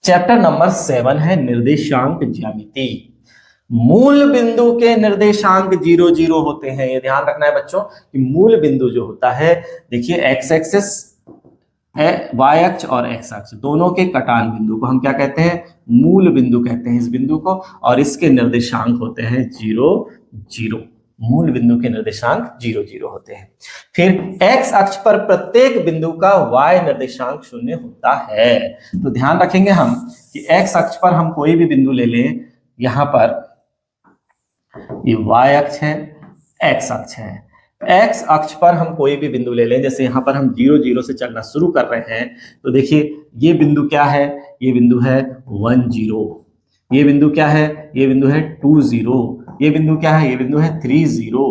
Chapter number 7 है निर्देशांक ज्यामिति। मूल बिंदु के निर्देशांक 0 0 होते हैं। ये ध्यान रखना है बच्चों कि मूल बिंदु जो होता है, देखिए एक्स एक्सिस है, वाई अक्ष और एक्स अक्ष दोनों के कटान बिंदु को हम क्या कहते हैं? मूल बिंदु कहते हैं इस बिंदु को। और इसके निर्देशांक होते हैं 0 0। मूल बिंदु के निर्देशांक 0 0 होते हैं। फिर x अक्ष पर प्रत्येक बिंदु का y निर्देशांक 0 होता है। तो ध्यान रखेंगे हम कि x अक्ष पर हम कोई भी बिंदु ले लें, यहां पर ये y अक्ष है, x अक्ष है। x अक्ष पर हम कोई भी बिंदु ले लें, जैसे यहां पर हम 0 0 से चलना शुरू कर रहे हैं, तो देखिए ये बिंदु क्या है? ये बिंदु है 1 0। ये बिंदु क्या है? ये बिंदु है 2 0। ये बिंदु क्या है? ये बिंदु है 3 0।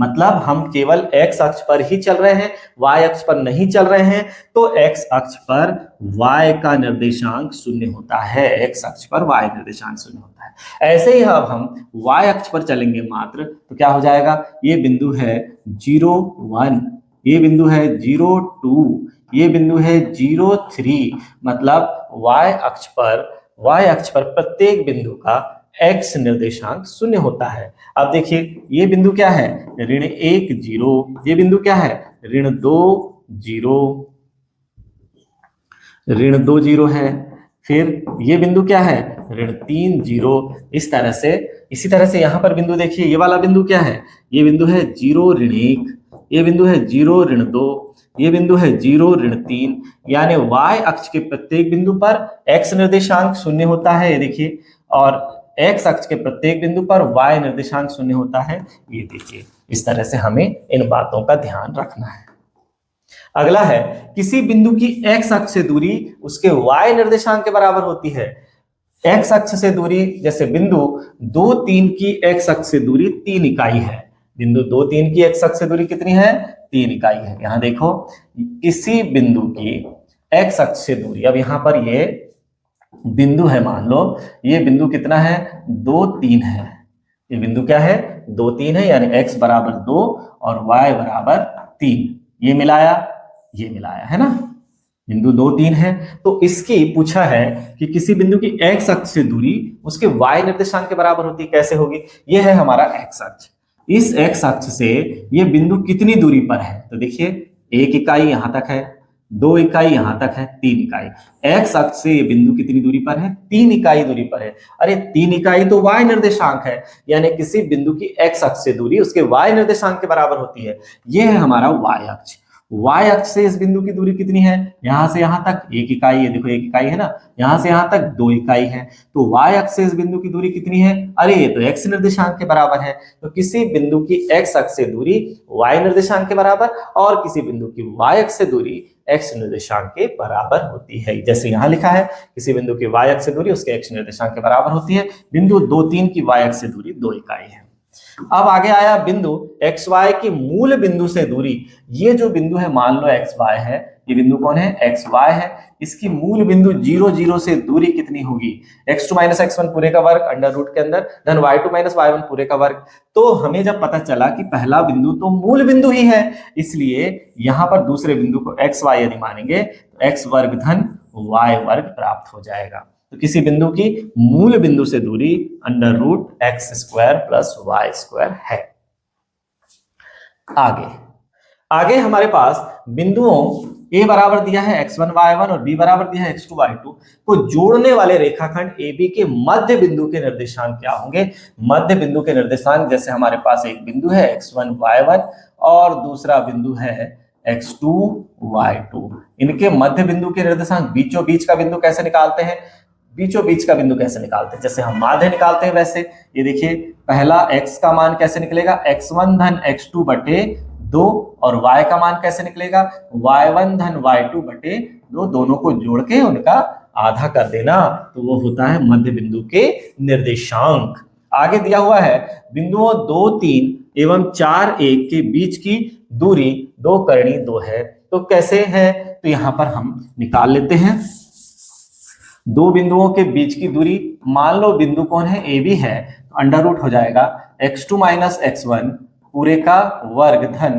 मतलब हम केवल x अक्ष पर ही चल रहे हैं, y अक्ष पर नहीं चल रहे हैं। तो x अक्ष पर y का निर्देशांक 0 होता है। x अक्ष पर y निर्देशांक 0 होता है। ऐसे ही अब हम y अक्ष पर चलेंगे मात्र, तो क्या हो जाएगा? ये बिंदु है 0 1, ये बिंदु है 0 2, ये बिंदु है 0 3। मतलब y अक्ष पर प्रत्येक बिंदु का x निर्देशांक 0 होता है। अब देखिए ये बिंदु क्या है? ऋण 1 0। ये बिंदु क्या है? ऋण 2 0, ऋण 2 0 है। फिर ये बिंदु क्या है? ऋण 3 0। इसी तरह से यहां पर बिंदु देखिए, ये वाला बिंदु क्या है? ये बिंदु है 0 ऋण 1, ये बिंदु है 0 ऋण 2, ये बिंदु है 0 ऋण 3। यानी y अक्ष के प्रत्येक बिंदु पर x निर्देशांक 0 होता है, ये देखिए, और x अक्ष के प्रत्येक बिंदु पर y निर्देशांक 0 होता है, ये देखिए। इस तरह से हमें इन बातों का ध्यान रखना है। अगला है, किसी बिंदु की x अक्ष से दूरी उसके y निर्देशांक के बराबर होती है। x अक्ष से दूरी, जैसे बिंदु 2 3 की x अक्ष से दूरी 3 इकाई है। बिंदु 2 3 की x अक्ष से दूरी कितनी है? 3 इकाई है। यहां देखो, किसी बिंदु की x अक्ष से दूरी, अब यहां पर ये बिंदु है, मान लो ये बिंदु कितना है? 2 3 है। ये बिंदु क्या है? 2 3 है, यानी x बराबर 2 और y बराबर 3। ये मिलाया, ये मिलाया, है ना? बिंदु 2 3 है। तो इसकी पूछा है कि किसी बिंदु की x अक्ष से दूरी उसके y निर्देशांक के बराबर होती है, कैसे होगी? ये है हमारा x अक्ष। इस x अक्ष से ये बिंदु कितनी दूरी पर है? तो देखिए 1 इकाई यहां तक है, 2 इकाई यहां तक है, 3 इकाई। x अक्ष से ये बिंदु कितनी दूरी पर है? 3 इकाई दूरी पर है। अरे 3 इकाई तो y निर्देशांक है, यानी किसी बिंदु की x अक्ष से दूरी उसके y निर्देशांक के बराबर होती है। ये है हमारा y अक्ष। y अक्ष से इस बिंदु की दूरी कितनी है? यहां से यहां तक 1 इकाई है, देखो 1 इकाई है ना, यहां से यहां तक 2 इकाई है। तो y अक्ष से इस बिंदु की दूरी कितनी है? अरे ये तो x निर्देशांक के बराबर है। तो किसी बिंदु की x अक्ष से दूरी y निर्देशांक के बराबर और किसी बिंदु की y अक्ष से दूरी x निर्देशांक के बराबर होती है। जैसे यहां लिखा है, किसी बिंदु की y अक्ष से दूरी उसके x निर्देशांक के बराबर होती है। बिंदु 2 3 की y अक्ष से दूरी 2 इकाई है। अब आगे आया बिंदु xy की मूल बिंदु से दूरी। ये जो बिंदु है, मान लो xy है, ये बिंदु कौन है? xy है। इसकी मूल बिंदु 0 0 से दूरी कितनी होगी? x2 - x1 पूरे का वर्ग अंडर रूट के अंदर धन y2 - y1 पूरे का वर्ग। तो हमें जब पता चला कि पहला बिंदु तो मूल बिंदु ही है, इसलिए यहां पर दूसरे बिंदु को xy यदि मानेंगे तो x वर्ग धन y वर्ग प्राप्त हो जाएगा। तो किसी बिंदु की मूल बिंदु से दूरी under root x² plus y² है। आगे हमारे पास बिंदुओं a बराबर दिया है x1 y1 और b बराबर दिया है x2 y2 को जोड़ने वाले रेखाखंड AB के मध्य बिंदु के निर्देशांक क्या होंगे? मध्य बिंदु के निर्देशांक, जैसे हमारे पास एक बिंदु है x1 y1 और दूसरा बिंदु है x2 y2। इनके मध्य बिंदु के निर्देशांक, बीचों बीच का बिंदु कैसे निकालते हैं? बीचों बीच का बिंदु कैसे निकालते हैं? जैसे हम माध्य निकालते हैं वैसे। ये देखिए, पहला x का मान कैसे निकलेगा? x1 धन x2 बटे 2, और y का मान कैसे निकलेगा? y1 धन y2 बटे 2। दोनों को जोड़ के उनका आधा कर देना, तो वो होता है मध्य बिंदु के निर्देशांक। आगे दिया हुआ है बिंदुओं 2 3 एवं 4 1 के बीच की दूरी 2 करनी 2 है। तो कैसे है? तो यहां पर हम निकाल लेते हैं। दो बिंदुओं के बीच की दूरी, मान लो बिंदु कौन है? AB है, तो अंडर रूट हो जाएगा x2 - x1 पूरे का वर्ग धन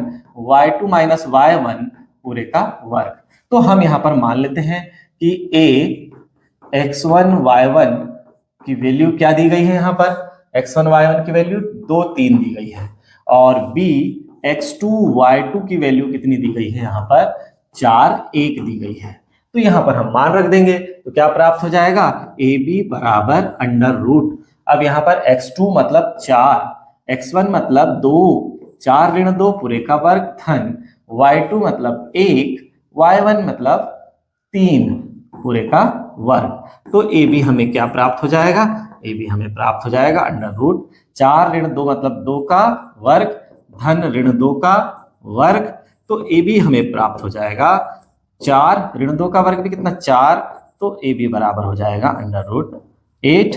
y2 - y1 पूरे का वर्ग। तो हम यहां पर मान लेते हैं कि x1 y1 की वैल्यू क्या दी गई है, यहाँ पर x1 y1 की वैल्यू 2 3 दी गई है, और b x2 y2 की वैल्यू कितनी दी गई है, यहाँ पर 4 1 दी गई है। तो यहाँ पर हम मान रख देंगे तो क्या प्राप्त हो जाएगा, ए बी बराबर अंडर रूट। अब यहाँ पर x2 मतलब 4, x1 मतलब 2, 4 ऋण 2 पूरे का वर्ग धन y2 मतलब 1, y1 मतलब 3 पूरे का वर्ग। तो ए बी हमें क्या प्राप्त हो जाएगा, ए बी हमें प्राप्त हो जाएगा अंडर रूट 4 ऋण 2 मतलब 2 का वर्ग धन ऋण 2 का वर्ग। तो ए बी हमें प्राप्त हो जाएगा 4 ऋण 2 का वर्ग भी कितना 4, तो ए बी बराबर हो जाएगा अंडर रूट 8।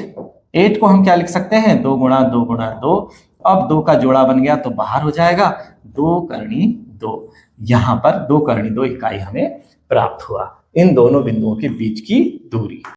8 को हम क्या लिख सकते हैं, 2 गुणा 2 गुणा 2। अब 2 का जोड़ा बन गया तो बाहर हो जाएगा 2 करनी 2। यहाँ पर 2 करनी 2 इकाई हमें प्राप्त हुआ इन दोनों बिंदुओं के बीच की दूरी।